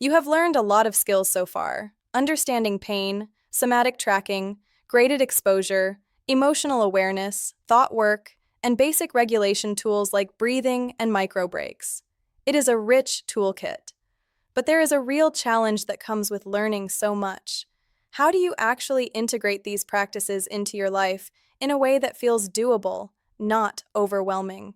You have learned a lot of skills so far: understanding pain, somatic tracking, graded exposure, emotional awareness, thought work, and basic regulation tools like breathing and micro breaks. It is a rich toolkit. But there is a real challenge that comes with learning so much. How do you actually integrate these practices into your life in a way that feels doable, not overwhelming?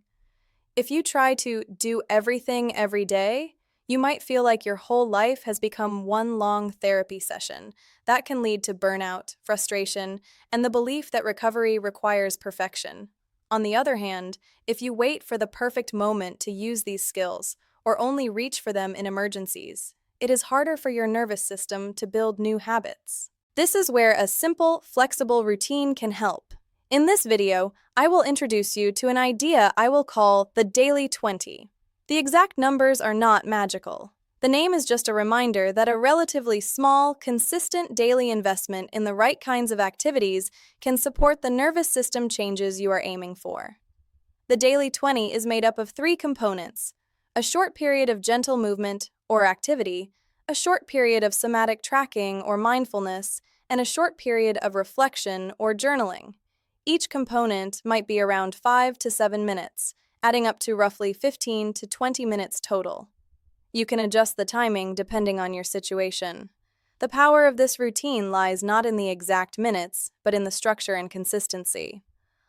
If you try to do everything every day, you might feel like your whole life has become one long therapy session. That can lead to burnout, frustration, and the belief that recovery requires perfection. On the other hand, if you wait for the perfect moment to use these skills, or only reach for them in emergencies, it is harder for your nervous system to build new habits. This is where a simple, flexible routine can help. In this video, I will introduce you to an idea I will call the Daily 20. The exact numbers are not magical. The name is just a reminder that a relatively small, consistent daily investment in the right kinds of activities can support the nervous system changes you are aiming for. The Daily 20 is made up of three components: a short period of gentle movement or activity, a short period of somatic tracking or mindfulness, and a short period of reflection or journaling. Each component might be around 5 to 7 minutes, adding up to roughly 15 to 20 minutes total. You can adjust the timing depending on your situation. The power of this routine lies not in the exact minutes, but in the structure and consistency.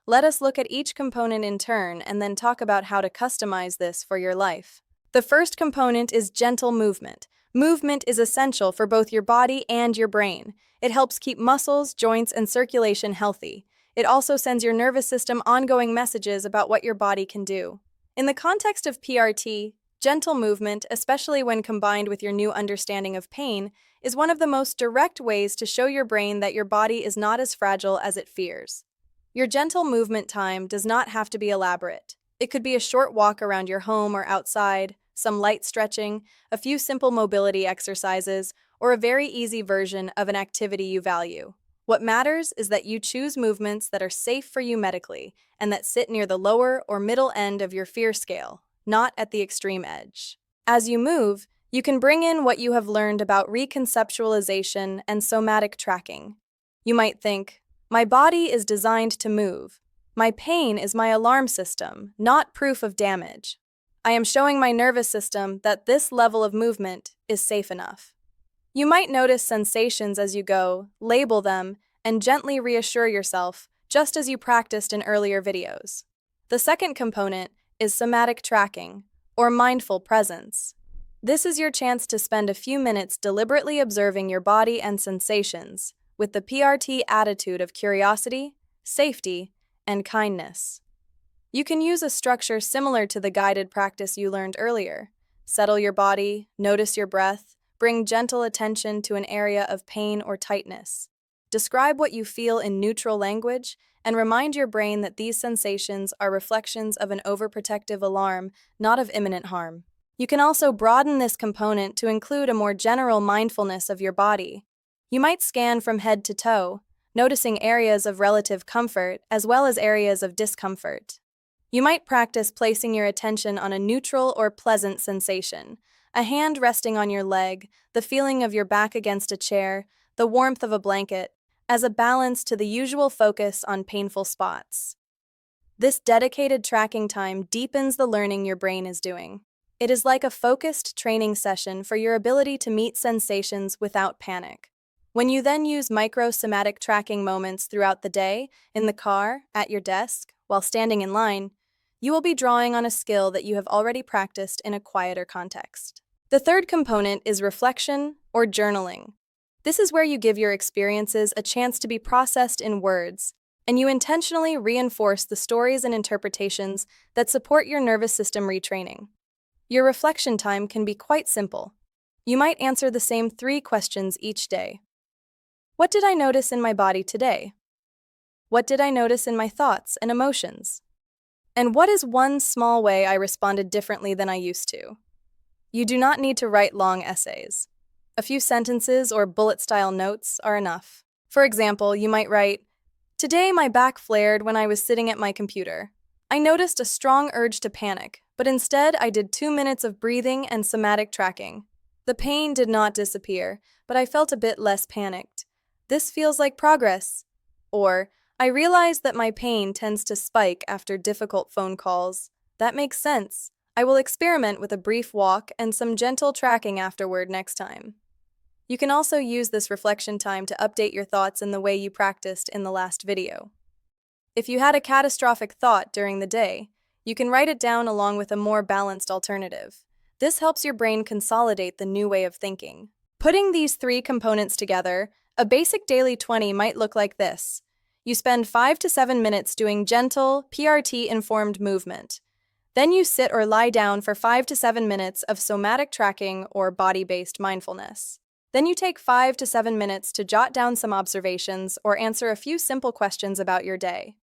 Let us look at each component in turn and then talk about how to customize this for your life. The first component is gentle movement. Movement is essential for both your body and your brain. It helps keep muscles, joints, and circulation healthy. It also sends your nervous system ongoing messages about what your body can do. In the context of PRT, gentle movement, especially when combined with your new understanding of pain, is one of the most direct ways to show your brain that your body is not as fragile as it fears. Your gentle movement time does not have to be elaborate. It could be a short walk around your home or outside, some light stretching, a few simple mobility exercises, or a very easy version of an activity you value. What matters is that you choose movements that are safe for you medically and that sit near the lower or middle end of your fear scale, not at the extreme edge. As you move, you can bring in what you have learned about reconceptualization and somatic tracking. You might think, my body is designed to move. My pain is my alarm system, not proof of damage. I am showing my nervous system that this level of movement is safe enough. You might notice sensations as you go, label them, and gently reassure yourself, just as you practiced in earlier videos. The second component is somatic tracking, or mindful presence. This is your chance to spend a few minutes deliberately observing your body and sensations, with the PRT attitude of curiosity, safety, and kindness. You can use a structure similar to the guided practice you learned earlier. Settle your body, notice your breath, bring gentle attention to an area of pain or tightness. Describe what you feel in neutral language and remind your brain that these sensations are reflections of an overprotective alarm, not of imminent harm. You can also broaden this component to include a more general mindfulness of your body. You might scan from head to toe, noticing areas of relative comfort as well as areas of discomfort. You might practice placing your attention on a neutral or pleasant sensation: a hand resting on your leg, the feeling of your back against a chair, the warmth of a blanket, as a balance to the usual focus on painful spots. This dedicated tracking time deepens the learning your brain is doing. It is like a focused training session for your ability to meet sensations without panic. When you then use micro-somatic tracking moments throughout the day, in the car, at your desk, while standing in line, you will be drawing on a skill that you have already practiced in a quieter context. The third component is reflection or journaling. This is where you give your experiences a chance to be processed in words, and you intentionally reinforce the stories and interpretations that support your nervous system retraining. Your reflection time can be quite simple. You might answer the same 3 questions each day. What did I notice in my body today? What did I notice in my thoughts and emotions? And what is one small way I responded differently than I used to? You do not need to write long essays. A few sentences or bullet-style notes are enough. For example, you might write, "Today my back flared when I was sitting at my computer. I noticed a strong urge to panic, but instead I did 2 minutes of breathing and somatic tracking. The pain did not disappear, but I felt a bit less panicked. This feels like progress. Or, I realized that my pain tends to spike after difficult phone calls. That makes sense. I will experiment with a brief walk and some gentle tracking afterward next time. You can also use this reflection time to update your thoughts in the way you practiced in the last video. If you had a catastrophic thought during the day, you can write it down along with a more balanced alternative. This helps your brain consolidate the new way of thinking. Putting these three components together, a basic daily 20 might look like this. You spend 5 to 7 minutes doing gentle, PRT-informed movement. Then you sit or lie down for 5 to 7 minutes of somatic tracking or body-based mindfulness. Then you take 5 to 7 minutes to jot down some observations or answer a few simple questions about your day.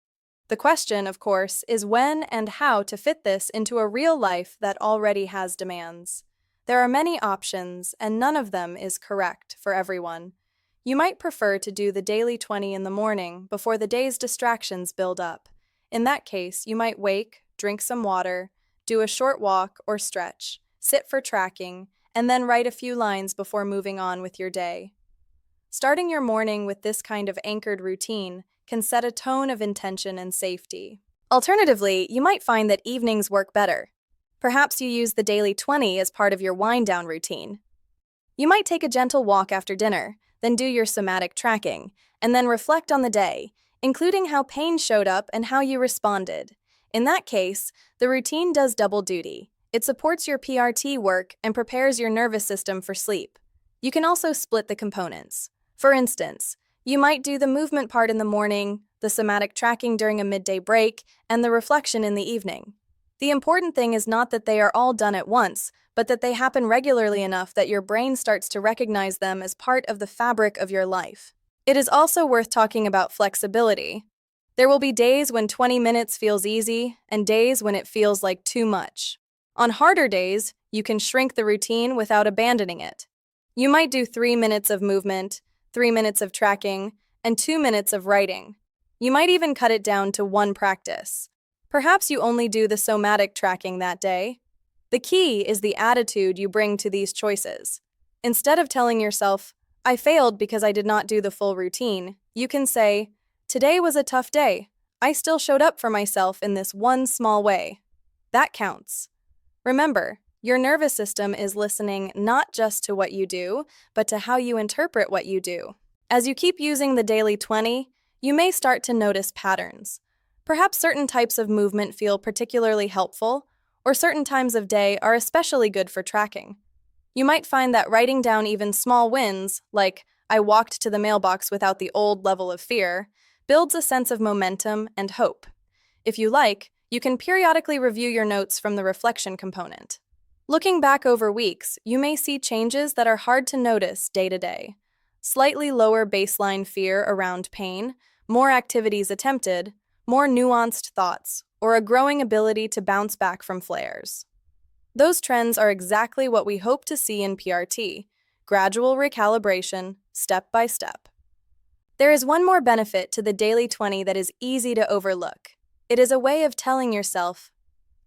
The question, of course, is when and how to fit this into a real life that already has demands. There are many options, and none of them is correct for everyone. You might prefer to do the daily 20 in the morning before the day's distractions build up. In that case, you might wake, drink some water, do a short walk or stretch, sit for tracking, and then write a few lines before moving on with your day. Starting your morning with this kind of anchored routine can set a tone of intention and safety. Alternatively, you might find that evenings work better. Perhaps you use the daily 20 as part of your wind-down routine. You might take a gentle walk after dinner, then do your somatic tracking, and then reflect on the day, including how pain showed up and how you responded. In that case, the routine does double duty. It supports your PRT work and prepares your nervous system for sleep. You can also split the components. For instance, you might do the movement part in the morning, the somatic tracking during a midday break, and the reflection in the evening. The important thing is not that they are all done at once, but that they happen regularly enough that your brain starts to recognize them as part of the fabric of your life. It is also worth talking about flexibility. There will be days when 20 minutes feels easy and days when it feels like too much. On harder days, you can shrink the routine without abandoning it. You might do 3 minutes of movement, 3 minutes of tracking, and 2 minutes of writing. You might even cut it down to one practice. Perhaps you only do the somatic tracking that day. The key is the attitude you bring to these choices. Instead of telling yourself, "I failed because I did not do the full routine," you can say, "Today was a tough day. I still showed up for myself in this one small way." That counts. Remember, your nervous system is listening not just to what you do, but to how you interpret what you do. As you keep using the daily 20, you may start to notice patterns. Perhaps certain types of movement feel particularly helpful, or certain times of day are especially good for tracking. You might find that writing down even small wins, like "I walked to the mailbox without the old level of fear," builds a sense of momentum and hope. If you like, you can periodically review your notes from the reflection component. Looking back over weeks, you may see changes that are hard to notice day to day. Slightly lower baseline fear around pain, more activities attempted, more nuanced thoughts, or a growing ability to bounce back from flares. Those trends are exactly what we hope to see in PRT, gradual recalibration, step by step. There is one more benefit to the daily 20 that is easy to overlook. It is a way of telling yourself,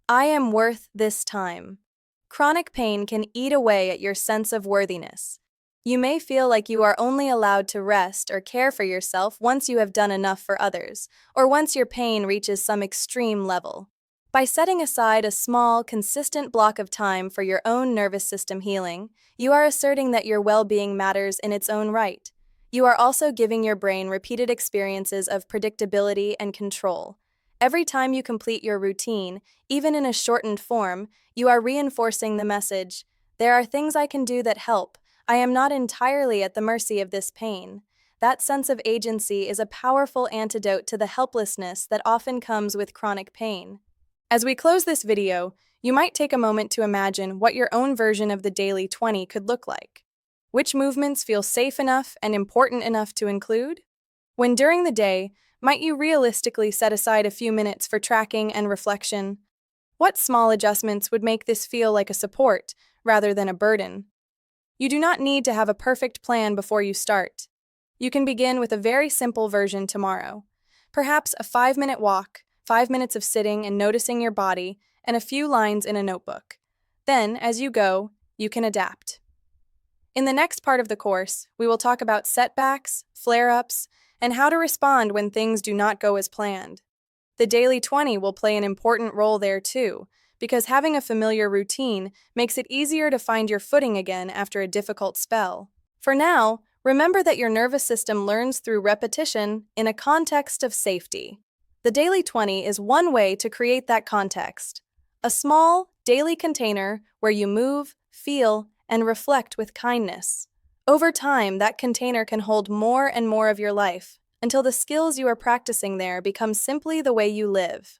"I am worth this time." Chronic pain can eat away at your sense of worthiness. You may feel like you are only allowed to rest or care for yourself once you have done enough for others, or once your pain reaches some extreme level. By setting aside a small, consistent block of time for your own nervous system healing, you are asserting that your well-being matters in its own right. You are also giving your brain repeated experiences of predictability and control. Every time you complete your routine, even in a shortened form, you are reinforcing the message, "There are things I can do that help. I am not entirely at the mercy of this pain." That sense of agency is a powerful antidote to the helplessness that often comes with chronic pain. As we close this video, you might take a moment to imagine what your own version of the daily 20 could look like. Which movements feel safe enough and important enough to include? When during the day, might you realistically set aside a few minutes for tracking and reflection? What small adjustments would make this feel like a support rather than a burden? You do not need to have a perfect plan before you start. You can begin with a very simple version tomorrow. Perhaps a 5-minute walk, 5 minutes of sitting and noticing your body, and a few lines in a notebook. Then, as you go, you can adapt. In the next part of the course, we will talk about setbacks, flare-ups, and how to respond when things do not go as planned. The daily 20 will play an important role there too, because having a familiar routine makes it easier to find your footing again after a difficult spell. For now, remember that your nervous system learns through repetition in a context of safety. The daily 20 is one way to create that context. A small, daily container where you move, feel, and reflect with kindness. Over time, that container can hold more and more of your life, until the skills you are practicing there become simply the way you live.